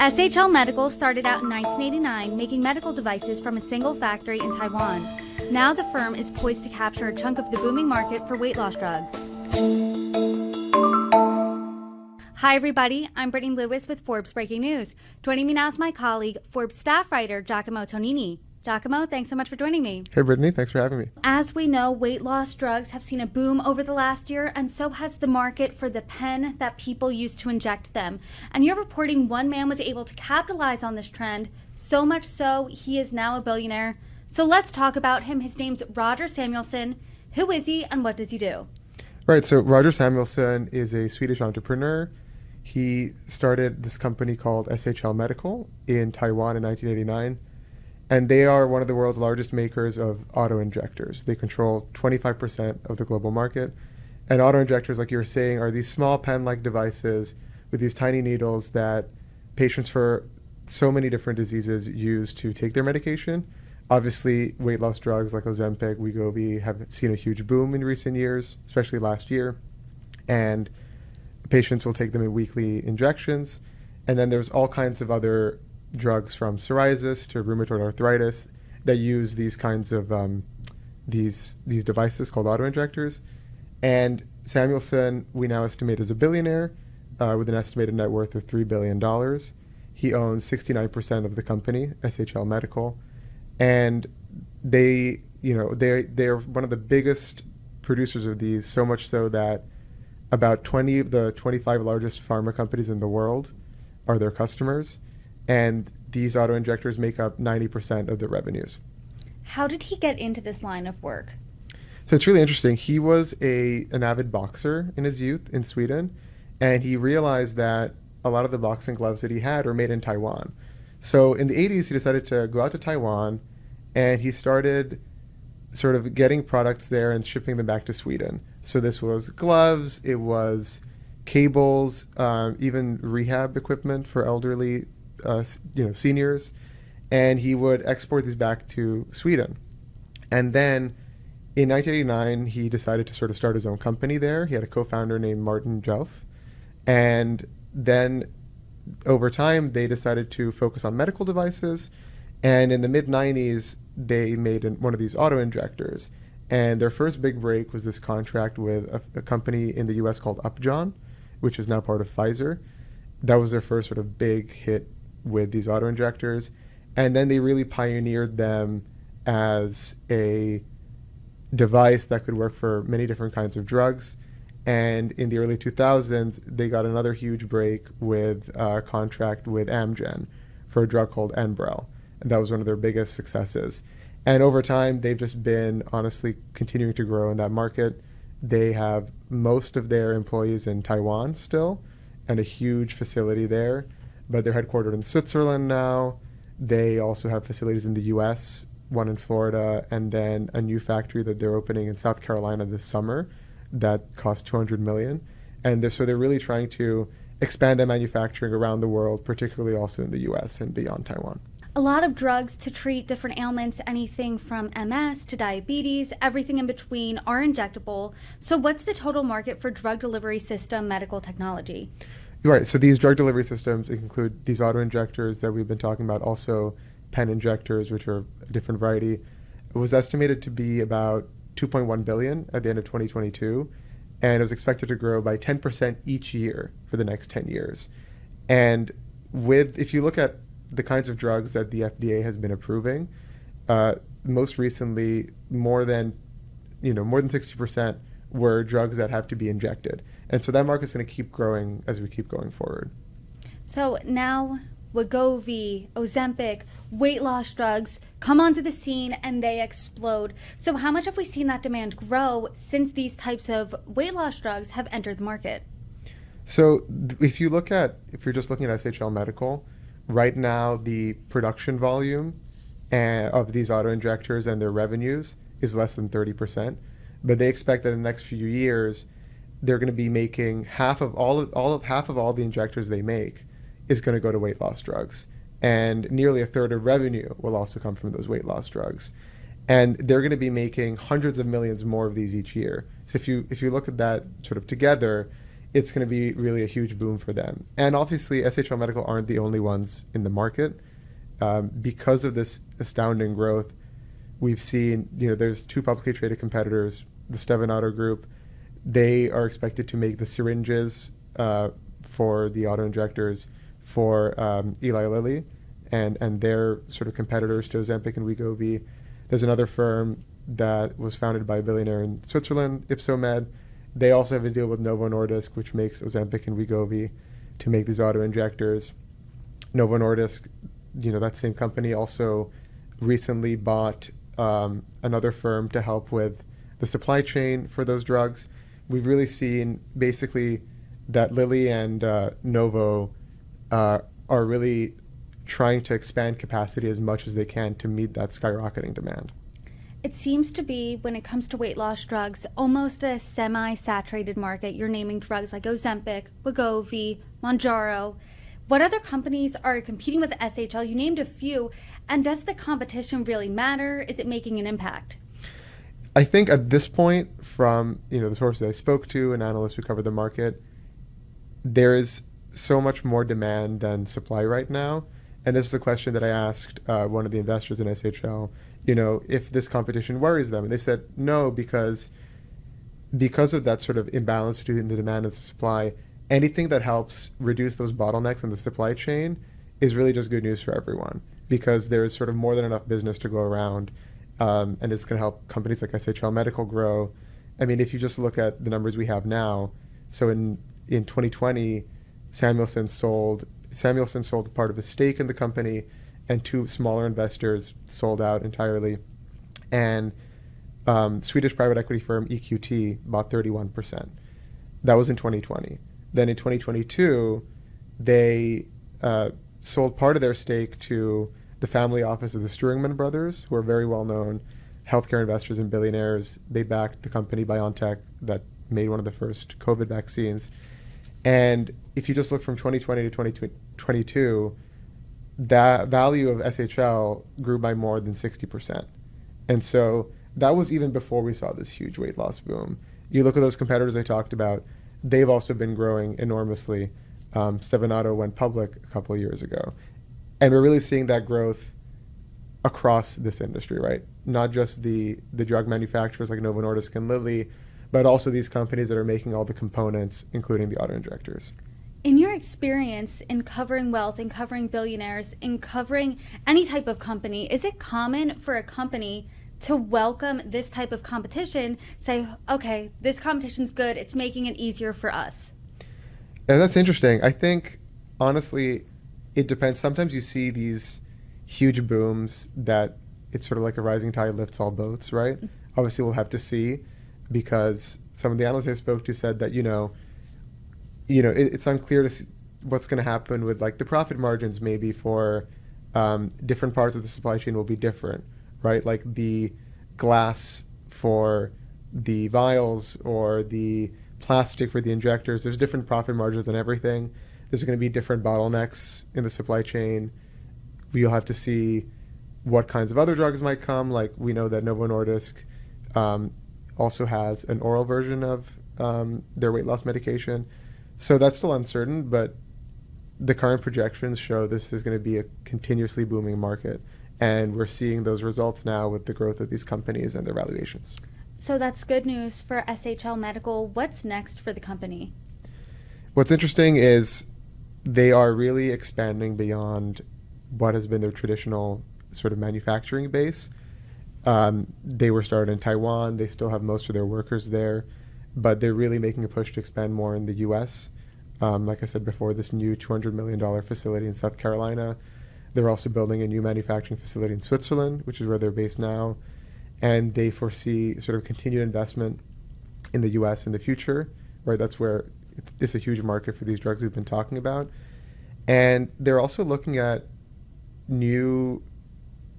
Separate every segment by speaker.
Speaker 1: SHL Medical started out in 1989 making medical devices from a single factory in Taiwan. Now the firm is poised to capture a chunk of the booming market for weight loss drugs. Hi everybody, I'm Brittany Lewis with Forbes Breaking News. Joining me now is my colleague, Forbes staff writer Giacomo Tonini. Giacomo, thanks so much for joining me.
Speaker 2: Hey Brittany, thanks for having me.
Speaker 1: As we know, weight loss drugs have seen a boom over the last year, and so has the market for the pen that people use to inject them. And you're reporting one man was able to capitalize on this trend, so much so he is now a billionaire. So let's talk about him. His name's Roger Samuelsson. Who is he and what does he do?
Speaker 2: Right, so Roger Samuelsson is a Swedish entrepreneur. He started this company called SHL Medical in Taiwan in 1989. And they are one of the world's largest makers of autoinjectors. They control 25% of the global market. And autoinjectors, like you were saying, are these small pen-like devices with these tiny needles that patients for so many different diseases use to take their medication. Obviously, weight loss drugs like Ozempic, Wegovy have seen a huge boom in recent years, especially last year. And patients will take them in weekly injections. And then there's all kinds of other drugs from psoriasis to rheumatoid arthritis that use these kinds of these devices called autoinjectors. And Samuelsson, we now estimate, is a billionaire with an estimated net worth of $3 billion. He owns 69% of the company, SHL Medical, and they're one of the biggest producers of these, so much so that about 20 of the 25 largest pharma companies in the world are their customers. And these autoinjectors make up 90% of the revenues.
Speaker 1: How did he get into this line of work?
Speaker 2: So it's really interesting. He was an avid boxer in his youth in Sweden, and he realized that a lot of the boxing gloves that he had were made in Taiwan. So in the 80s, he decided to go out to Taiwan, and he started sort of getting products there and shipping them back to Sweden. So this was gloves, it was cables, even rehab equipment for elderly seniors, and he would export these back to Sweden. And then in 1989, he decided to sort of start his own company there. He had a co-founder named Martin Jelf. And then over time, they decided to focus on medical devices. And in the mid-90s, they made one of these auto-injectors. And their first big break was this contract with a company in the US called Upjohn, which is now part of Pfizer. That was their first sort of big hit with these autoinjectors, and then they really pioneered them as a device that could work for many different kinds of drugs. And in the early 2000s, they got another huge break with a contract with Amgen for a drug called Enbrel, and that was one of their biggest successes. And over time, they've just been honestly continuing to grow in that market. They have most of their employees in Taiwan still, and a huge facility there. But they're headquartered in Switzerland now. They also have facilities in the US, one in Florida, and then a new factory that they're opening in South Carolina this summer that costs $200 million. And they're really trying to expand their manufacturing around the world, particularly also in the US and beyond Taiwan.
Speaker 1: A lot of drugs to treat different ailments, anything from MS to diabetes, everything in between, are injectable. So what's the total market for drug delivery system medical technology?
Speaker 2: Right, so these drug delivery systems include these auto-injectors that we've been talking about, also pen injectors, which are a different variety. It was estimated to be about $2.1 billion at the end of 2022, and it was expected to grow by 10% each year for the next 10 years. And if you look at the kinds of drugs that the FDA has been approving, most recently, more than 60% were drugs that have to be injected. And so that market's going to keep growing as we keep going forward.
Speaker 1: So now Wegovy, Ozempic, weight loss drugs come onto the scene and they explode. So how much have we seen that demand grow since these types of weight loss drugs have entered the market?
Speaker 2: So if you're just looking at SHL Medical, right now the production volume of these auto-injectors and their revenues is less than 30%. But they expect that in the next few years, they're going to be making half of all the injectors they make is going to go to weight loss drugs, and nearly a third of revenue will also come from those weight loss drugs. And they're going to be making hundreds of millions more of these each year. So if you look at that sort of together, it's going to be really a huge boom for them. And obviously, SHL Medical aren't the only ones in the market. Because of this astounding growth, we've seen, there's two publicly traded competitors, the Stevanato Group. They are expected to make the syringes for the autoinjectors for Eli Lilly, and their sort of competitors to Ozempic and Wegovy. There's another firm that was founded by a billionaire in Switzerland, Ipsomed. They also have a deal with Novo Nordisk, which makes Ozempic and Wegovy, to make these autoinjectors. Novo Nordisk, that same company also recently bought another firm to help with the supply chain for those drugs. We've really seen basically that Lilly and Novo are really trying to expand capacity as much as they can to meet that skyrocketing demand.
Speaker 1: It seems to be, when it comes to weight loss drugs, almost a semi-saturated market. You're naming drugs like Ozempic, Wegovy, Mounjaro. What other companies are competing with SHL? You named a few. And does the competition really matter? Is it making an impact?
Speaker 2: I think at this point, from the sources I spoke to and analysts who cover the market, there is so much more demand than supply right now. And this is a question that I asked one of the investors in SHL, if this competition worries them. And they said no, because of that sort of imbalance between the demand and the supply, anything that helps reduce those bottlenecks in the supply chain is really just good news for everyone, because there is sort of more than enough business to go around, and it's going to help companies like SHL Medical grow. I mean, if you just look at the numbers we have now, so in 2020, Samuelsson sold part of his stake in the company, and two smaller investors sold out entirely. And Swedish private equity firm EQT bought 31%. That was in 2020. Then in 2022, they sold part of their stake to the family office of the Struengmann brothers, who are very well-known healthcare investors and billionaires. They backed the company BioNTech that made one of the first COVID vaccines. And if you just look from 2020 to 2022, the value of SHL grew by more than 60%. And so that was even before we saw this huge weight loss boom. You look at those competitors I talked about, they've also been growing enormously. Stevanato went public a couple of years ago. And we're really seeing that growth across this industry, right? Not just the drug manufacturers like Novo Nordisk and Lilly, but also these companies that are making all the components, including the autoinjectors.
Speaker 1: In your experience in covering wealth, in covering billionaires, in covering any type of company, is it common for a company to welcome this type of competition, say, okay, this competition's good, it's making it easier for us?
Speaker 2: And that's interesting. I think, honestly, it depends. Sometimes you see these huge booms that it's sort of like a rising tide lifts all boats, right? Obviously, we'll have to see, because some of the analysts I spoke to said that, it's unclear to see what's going to happen with like the profit margins maybe for different parts of the supply chain will be different, right? Like the glass for the vials or the plastic for the injectors, there's different profit margins on everything. There's going to be different bottlenecks in the supply chain. We'll have to see what kinds of other drugs might come. Like we know that Novo Nordisk also has an oral version of their weight loss medication. So that's still uncertain, but the current projections show this is going to be a continuously booming market. And we're seeing those results now with the growth of these companies and their valuations.
Speaker 1: So that's good news for SHL Medical. What's next for the company?
Speaker 2: What's interesting is they are really expanding beyond what has been their traditional sort of manufacturing base. They were started in Taiwan. They still have most of their workers there, but they're really making a push to expand more in the U.S. Like I said before, this new $200 million facility in South Carolina. They're also building a new manufacturing facility in Switzerland, which is where they're based now. And they foresee sort of continued investment in the U.S. in the future, right? That's where it's a huge market for these drugs we've been talking about. And they're also looking at new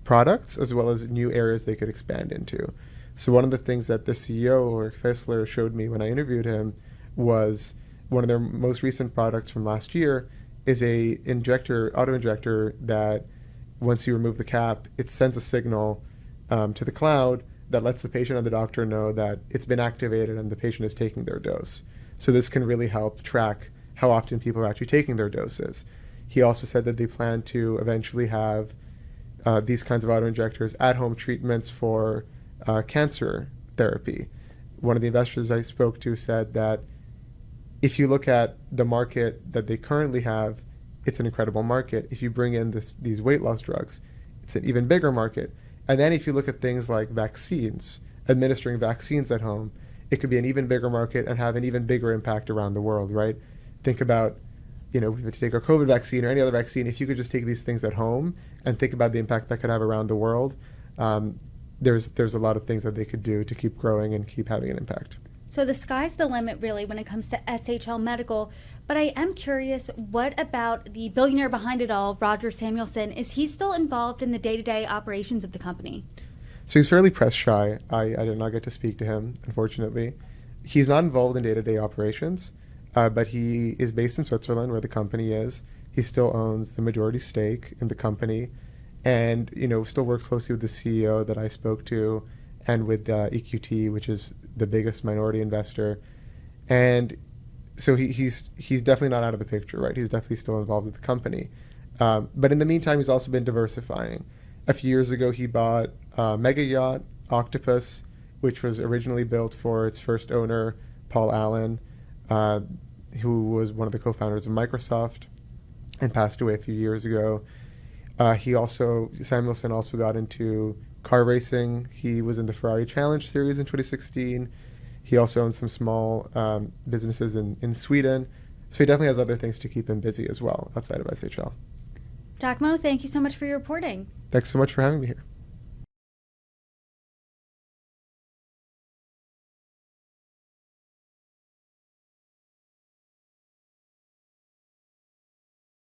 Speaker 2: products as well as new areas they could expand into. So one of the things that the CEO, Ulrich Fessler, showed me when I interviewed him was one of their most recent products from last year is a autoinjector that once you remove the cap, it sends a signal to the cloud that lets the patient and the doctor know that it's been activated and the patient is taking their dose. So this can really help track how often people are actually taking their doses. He also said that they plan to eventually have these kinds of autoinjectors at-home treatments for cancer therapy. One of the investors I spoke to said that if you look at the market that they currently have, it's an incredible market. If you bring in these weight loss drugs, it's an even bigger market. And then if you look at things like vaccines, administering vaccines at home, it could be an even bigger market and have an even bigger impact around the world, right? Think about, if you were to take a COVID vaccine or any other vaccine, if you could just take these things at home and think about the impact that could have around the world, there's a lot of things that they could do to keep growing and keep having an impact.
Speaker 1: So the sky's the limit, really, when it comes to SHL Medical. But I am curious, what about the billionaire behind it all, Roger Samuelsson? Is he still involved in the day-to-day operations of the company?
Speaker 2: So he's fairly press shy. I did not get to speak to him, unfortunately. He's not involved in day-to-day operations, but he is based in Switzerland, where the company is. He still owns the majority stake in the company, and still works closely with the CEO that I spoke to, and with EQT, which is the biggest minority investor. And so he's definitely not out of the picture, right? He's definitely still involved with the company. But in the meantime, he's also been diversifying. A few years ago, he bought a megayacht, Octopus, which was originally built for its first owner, Paul Allen, who was one of the co-founders of Microsoft and passed away a few years ago. Samuelsson also got into car racing. He was in the Ferrari Challenge Series in 2016. He also owns some small businesses in Sweden. So he definitely has other things to keep him busy as well outside of SHL.
Speaker 1: Giacomo, thank you so much for your reporting.
Speaker 2: Thanks so much for having me here.